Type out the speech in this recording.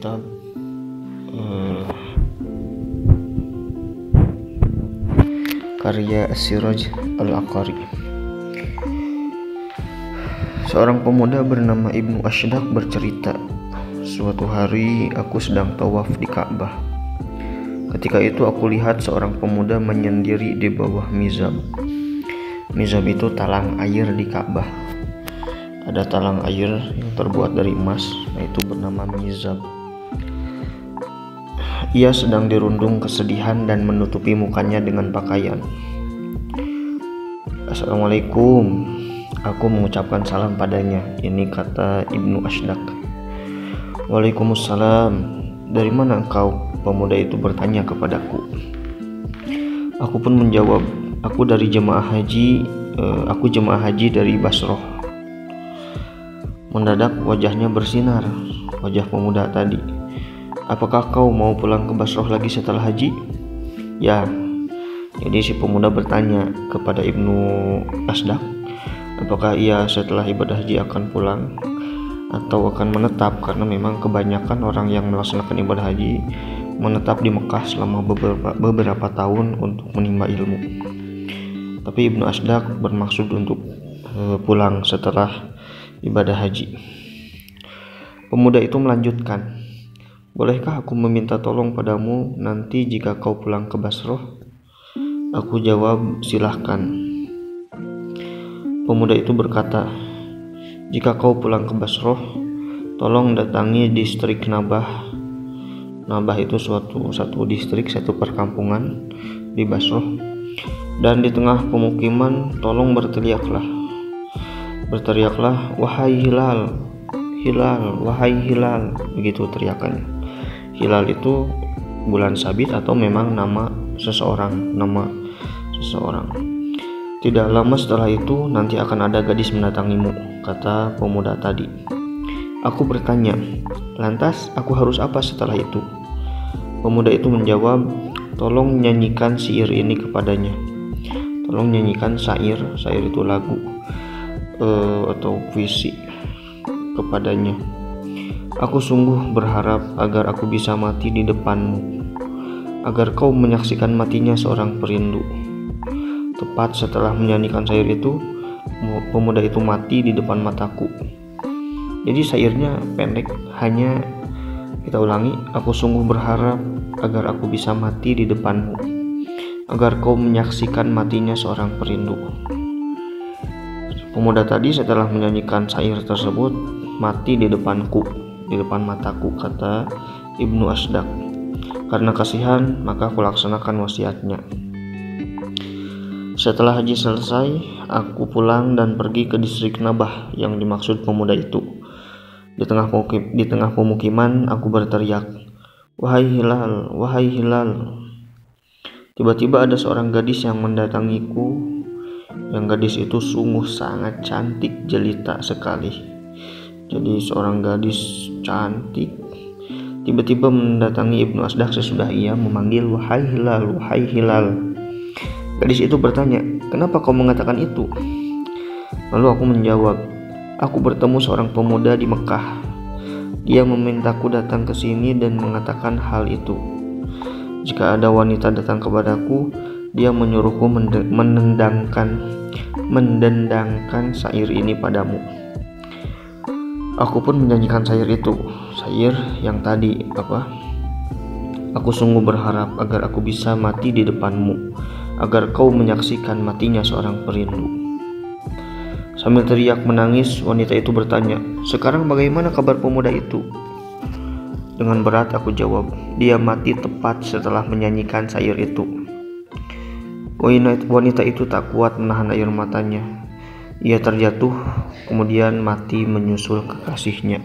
kitab karya As-Siraj Al-Aqari. Seorang pemuda bernama Ibnu Ashdaq bercerita, suatu hari aku sedang tawaf di Ka'bah. Ketika itu aku lihat seorang pemuda menyendiri di bawah mizab. Mizab itu talang air di Ka'bah. Ada talang air yang terbuat dari emas, yaitu bernama mizab. Ia sedang dirundung kesedihan dan menutupi mukanya dengan pakaian. Assalamualaikum, aku mengucapkan salam padanya. Ini kata Ibnu Ashdaq. Waalaikumsalam, dari mana engkau? Pemuda itu bertanya kepadaku. Aku pun menjawab, aku jemaah haji dari Basroh. Mendadak wajahnya bersinar, wajah pemuda tadi. Apakah kau mau pulang ke Basroh lagi setelah haji? Ya. Jadi si pemuda bertanya kepada Ibnu Ashdaq, apakah ia setelah ibadah haji akan pulang atau akan menetap, karena memang kebanyakan orang yang melaksanakan ibadah haji menetap di Mekah selama beberapa tahun untuk menimba ilmu. Tapi Ibnu Ashdaq bermaksud untuk pulang setelah ibadah haji. Pemuda itu melanjutkan, bolehkah aku meminta tolong padamu nanti jika kau pulang ke Basroh? Aku jawab, silahkan. Pemuda itu berkata, jika kau pulang ke Basroh, tolong datangi distrik Nabah. Nabah itu satu distrik, satu perkampungan di Basroh. Dan di tengah pemukiman tolong berteriaklah, wahai hilal, hilal, wahai hilal. Begitu teriakannya. Hilal itu bulan sabit atau memang nama seseorang. Tidak lama setelah itu nanti akan ada gadis mendatangimu, kata pemuda tadi. Aku bertanya, lantas aku harus apa setelah itu? Pemuda itu menjawab, tolong nyanyikan syair ini kepadanya. Tolong nyanyikan syair itu lagu atau puisi kepadanya. Aku sungguh berharap agar aku bisa mati di depanmu, agar kau menyaksikan matinya seorang perindu. Tepat setelah menyanyikan syair itu, pemuda itu mati di depan mataku. Jadi syairnya pendek, hanya kita ulangi, aku sungguh berharap agar aku bisa mati di depanmu, agar kau menyaksikan matinya seorang perindu. Pemuda tadi setelah menyanyikan syair tersebut mati di depanku, di depan mataku, kata Ibnu Ashdaq. Karena kasihan, maka aku laksanakan wasiatnya. Setelah haji selesai, aku pulang dan pergi ke distrik Nabah yang dimaksud pemuda itu. Di tengah pemukiman aku berteriak, wahai hilal, wahai hilal. Tiba-tiba ada seorang gadis yang mendatangiku. Yang gadis itu sungguh sangat cantik jelita sekali. Jadi seorang gadis cantik tiba-tiba mendatangi Ibnu Ashdaq sesudah ia memanggil wahai hilal, wahai hilal. Gadis itu bertanya, kenapa kau mengatakan itu? Lalu aku menjawab, aku bertemu seorang pemuda di Mekah. Dia memintaku datang ke sini dan mengatakan hal itu. Jika ada wanita datang kepadaku, dia menyuruhku mendendangkan syair ini padamu. Aku pun menyanyikan syair itu, syair yang tadi aku sungguh berharap agar aku bisa mati di depanmu, agar kau menyaksikan matinya seorang perindu. Sambil teriak menangis, wanita itu bertanya, sekarang bagaimana kabar pemuda itu? Dengan berat aku jawab, dia mati tepat setelah menyanyikan syair itu. Wanita itu tak kuat menahan air matanya. Ia terjatuh, kemudian mati menyusul kekasihnya.